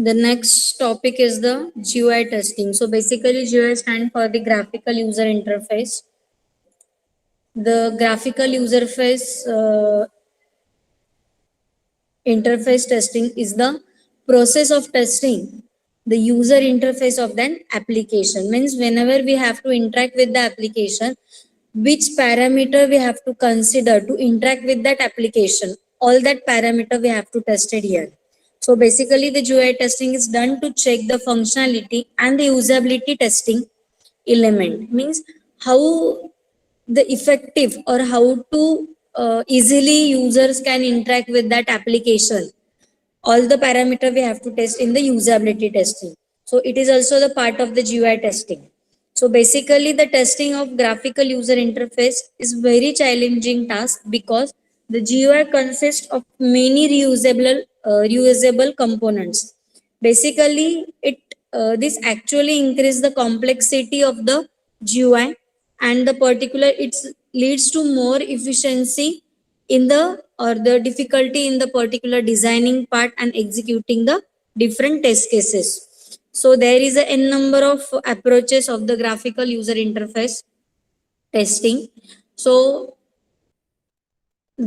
The next topic is the GUI testing. So basically GUI stands for the graphical user interface. The graphical user interface testing is the process of testing the user interface of an application. Means whenever we have to interact with the application, which parameter we have to consider to interact with that application, all that parameter we have to test it here. So basically the GUI testing is done to check the functionality and the usability testing element. Means how the effective or how to easily users can interact with that application. All the parameter we have to test in the usability testing. So it is also the part of the GUI testing. So basically the testing of graphical user interface is very challenging task because the GUI consists of many reusable components. Basically it this actually increase the complexity of the GUI, and the particular it leads to more efficiency in the or the difficulty in the particular designing part and executing the different test cases. So there is a n number of approaches of the graphical user interface testing. So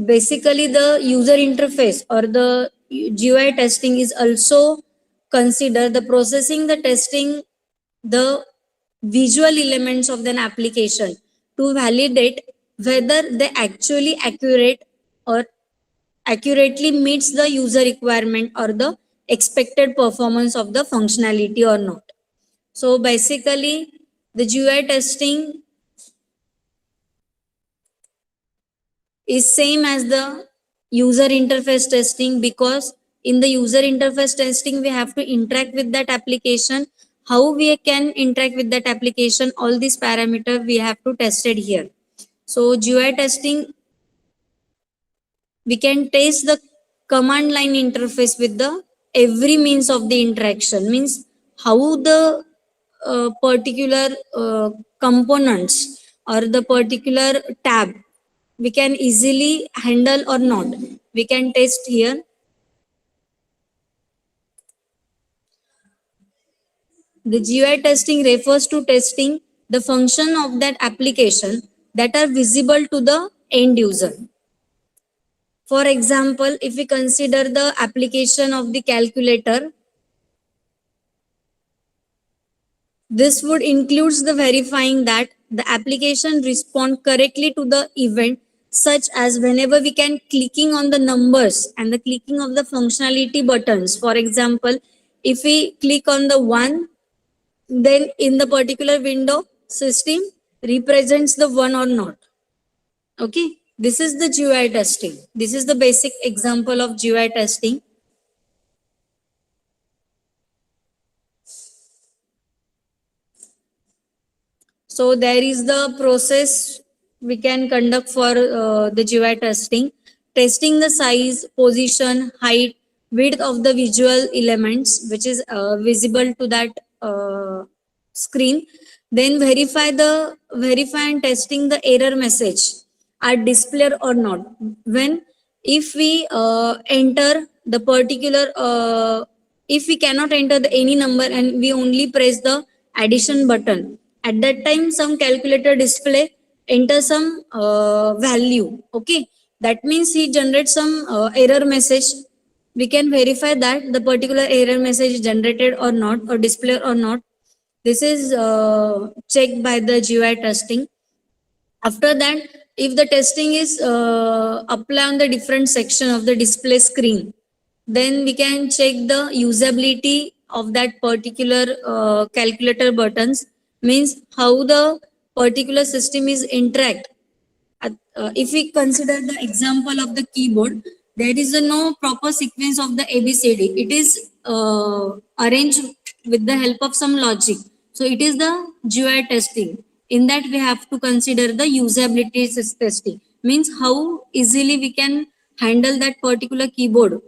basically the user interface or the GUI testing is also consider the processing the testing the visual elements of an application to validate whether they actually accurate or accurately meets the user requirement or the expected performance of the functionality or not. So basically the GUI testing is same as the user interface testing, because in the user interface testing we have to interact with that application. How we can interact with that application, all these parameters we have to test it here. So GUI testing, we can test the command line interface with the every means of the interaction. Means how the particular components or the particular tab we can easily handle or not, we can test here. The GUI testing refers to testing the function of that application that are visible to the end user. For example, if we consider the application of the calculator, this would includes the verifying that the application respond correctly to the event, such as whenever we can clicking on the numbers and the clicking of the functionality buttons. For example, if we click on the 1, then in the particular window system represents the 1 or not. Okay, this is the GUI testing. This is the basic example of GUI testing. So there is the process we can conduct for the GUI testing. Testing the size, position, height, width of the visual elements which is visible to that screen. Then verify and testing the error message are displayed or not. When if we enter the particular if we cannot enter the any number and we only press the addition button, at that time some calculator display enter some value. Okay, that means he generates some error message. We can verify that the particular error message is generated or not or displayed or not. This is checked by the GUI testing. After that, if the testing is apply on the different section of the display screen, then we can check the usability of that particular calculator buttons. Means how the particular system is interact. If we consider the example of the keyboard, there is a no proper sequence of the ABCD. It is arranged with the help of some logic. So it is the GUI testing. In that we have to consider the usability testing. Means how easily we can handle that particular keyboard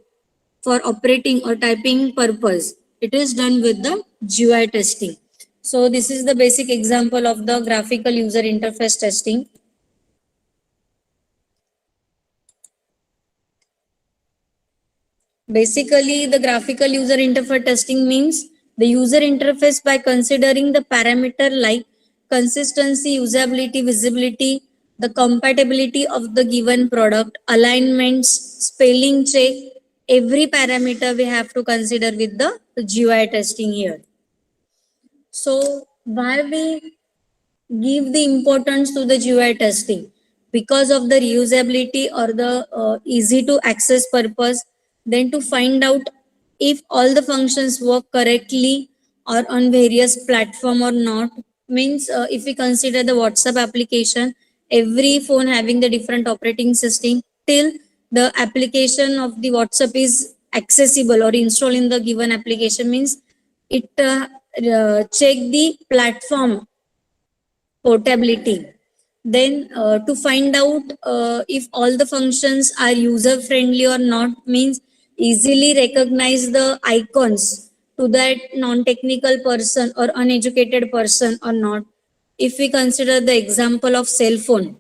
for operating or typing purpose. It is done with the GUI testing. So this is the basic example of the graphical user interface testing. Basically, the graphical user interface testing means the user interface by considering the parameter like consistency, usability, visibility, the compatibility of the given product, alignments, spelling check, every parameter we have to consider with the GUI testing here. So why we give the importance to the GUI testing? Because of the reusability or the easy to access purpose, then to find out if all the functions work correctly or on various platform or not. Means if we consider the WhatsApp application, every phone having the different operating system, till the application of the WhatsApp is accessible or installed in the given application, means it check the platform portability. Then to find out if all the functions are user friendly or not, means easily recognize the icons to that non-technical person or uneducated person or not. If we consider the example of cell phone,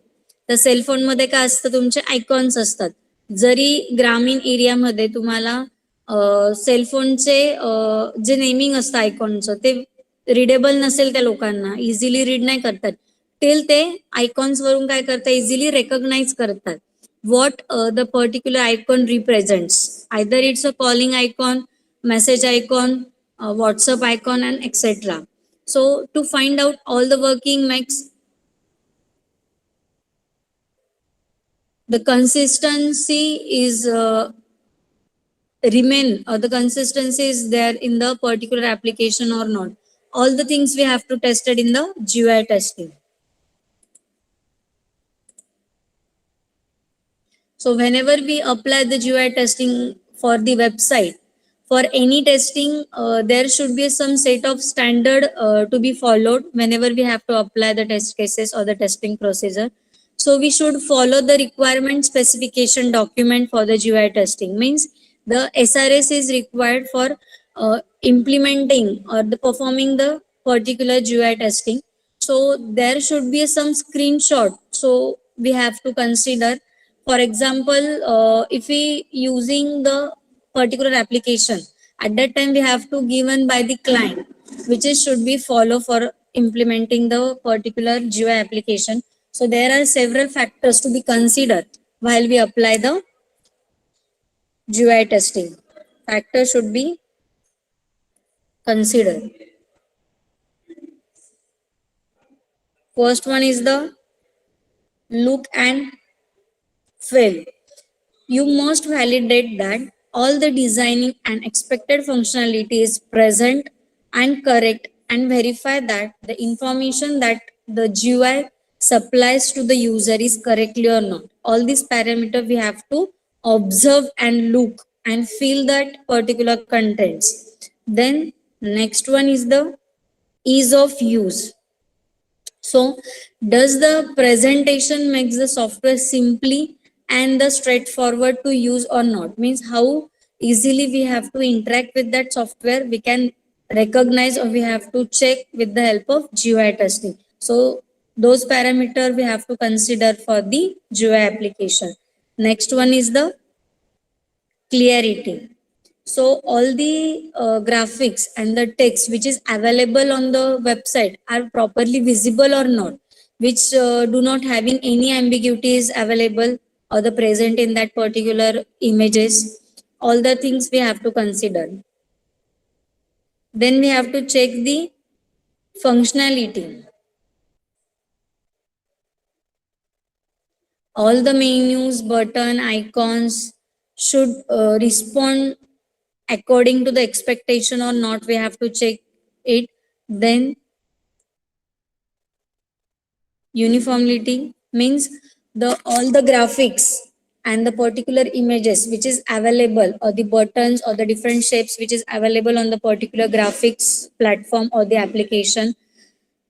तर cell phone मध्ये काय असतं, तुमचे icons असतात. जरी ग्रामीण एरियामध्ये तुम्हाला सेलफोनचे जे naming असतं आयकॉनचं ते रिडेबल नसेल त्या लोकांना, इझिली रीड नाही करतात, टिल ते आयकॉन्स वरून काय करतात, इझिली रेकॉग्नाइज करतात what the particular icon represents. Either it's a calling icon, message icon, WhatsApp icon, and etc. So to find out all the working makes the consistency is remain, or the consistency is there in the particular application or not. All the things we have to test it in the GUI testing. So whenever we apply the GUI testing for the website, for any testing, there should be some set of standard to be followed whenever we have to apply the test cases or the testing procedure. So we should follow the requirement specification document for the GUI testing. Means the SRS is required for implementing or the performing the particular GUI testing. So there should be some screenshot. So we have to consider, for example, if we using the particular application, at that time we have to given by the client, which is should be follow for implementing the particular GUI application. So there are several factors to be considered while we apply the GUI testing. Factors should be considered. First one is the look and feel. You must validate that all the designing and expected functionality is present and correct, and verify that the information that the GUI supplies to the user is correctly or not. All these parameters we have to observe and look and feel that particular contents. Then next one is the ease of use. So does the presentation makes the software simply and the straightforward to use or not? Means how easily we have to interact with that software, we can recognize, or we have to check with the help of GUI testing. So those parameters we have to consider for the GUI application. Next one is the clarity. So all the graphics and the text which is available on the website are properly visible or not, which do not having any ambiguities available or the present in that particular images. All the things we have to consider. Then we have to check the functionality. All the menus, button, icons should respond according to the expectation or not, we have to check it. Then uniformity means the all the graphics and the particular images which is available, or the buttons or the different shapes which is available on the particular graphics platform or the application,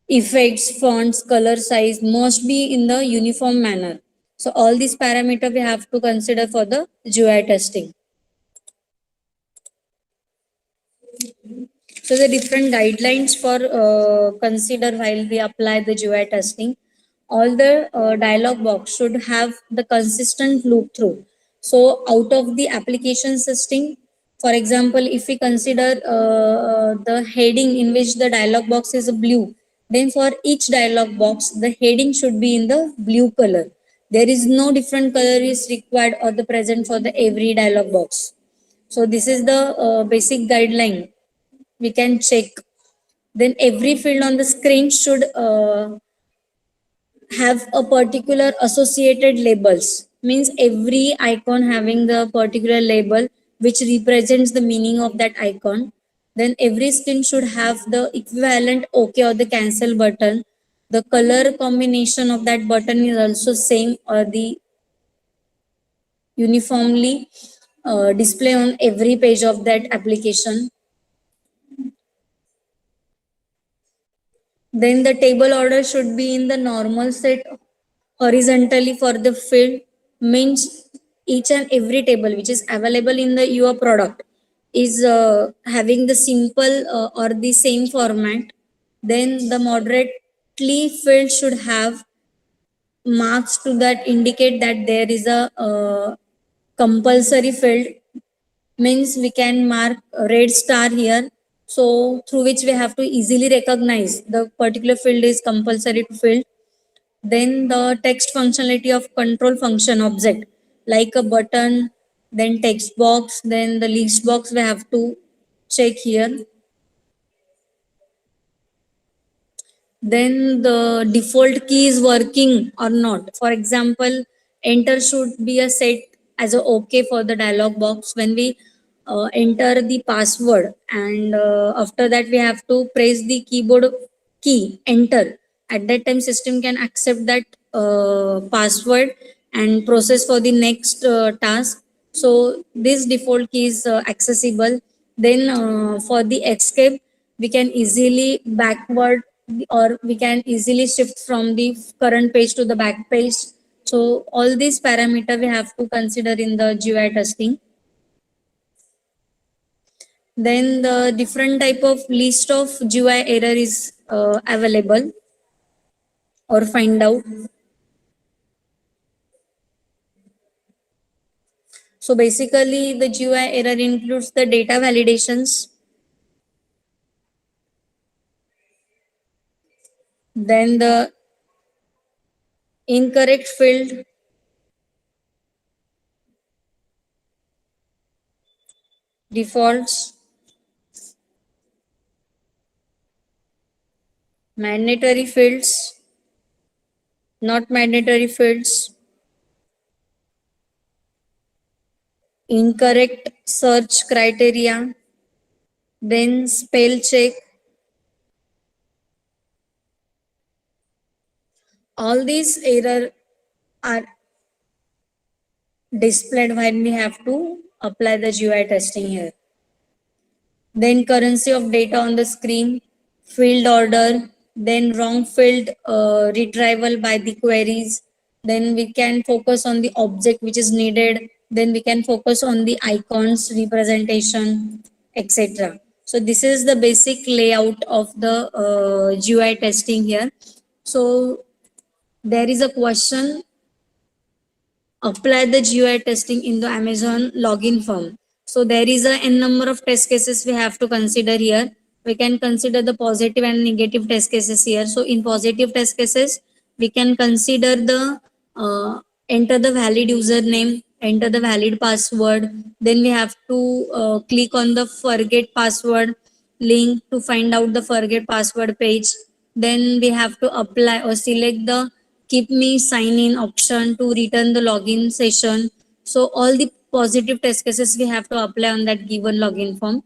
effects, fonts, color, size must be in the uniform manner. So all these parameters we have to consider for the GUI testing. So the different guidelines for consider while we apply the GUI testing. All the dialog box should have the consistent loop through. So out of the application system, For example, if we consider the heading in which the dialog box is blue, then for each dialog box, the heading should be in the blue color. There is no different color is required or the present for the every dialog box. So this is the basic guideline we can check. Then every field on the screen should have a particular associated labels, means every icon having the particular label which represents the meaning of that icon. Then every screen should have the equivalent OK or the cancel button. The color combination of that button is also same or the uniformly display on every page of that application. Then the table order should be in the normal set horizontally for the field, means each and every table which is available in the your product is having the simple or the same format. Then the moderately field should have marks to that indicate that there is a compulsory field, means we can mark a red star here, so through which we have to easily recognize the particular field is compulsory to fill. Then the text functionality of control function object, like a button, then text box, then the list box we have to check here. Then the default key is working or not. For example, enter should be a set as a OK for the dialog box when we enter the password, and after that we have to press the keyboard key enter. At that time system can accept that password and process for the next task. So this default key is accessible. Then for the escape we can easily backward or we can easily shift from the current page to the back page. So all these parameter we have to consider in the GUI testing. Then the different type of list of GUI error is available or find out. So basically the GUI error includes the data validations, then the incorrect field, defaults, mandatory fields, not mandatory fields, incorrect search criteria, then spell check. All these error are displayed when we have to apply the GUI testing here. Then currency of data on the screen, field order, then wrong field retrieval by the queries. Then we can focus on the object which is needed. Then we can focus on the icons representation, etc. So this is the basic layout of the GUI testing here. So there is a question, apply the GUI testing in the Amazon login form. So there is a n number of test cases we have to consider here. We can consider the positive and negative test cases here. So in positive test cases, we can consider the enter the valid username, enter the valid password. Then we have to click on the forget password link to find out the forget password page. Then we have to apply or select the keep me sign in option to return the login session. So all the positive test cases we have to apply on that given login form.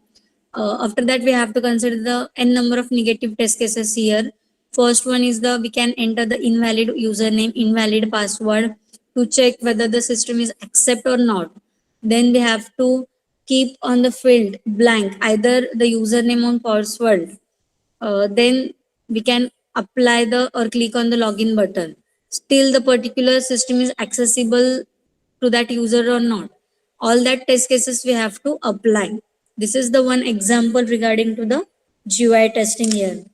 After that we have to consider the n number of negative test cases here. First one is the we can enter the invalid username, invalid password to check whether the system is accept or not. Then we have to keep on the field blank either the username or password. Then we can apply the or click on the login button. Still the particular system is accessible to that user or not. All that test cases we have to apply. This is the one example regarding to the GUI testing here.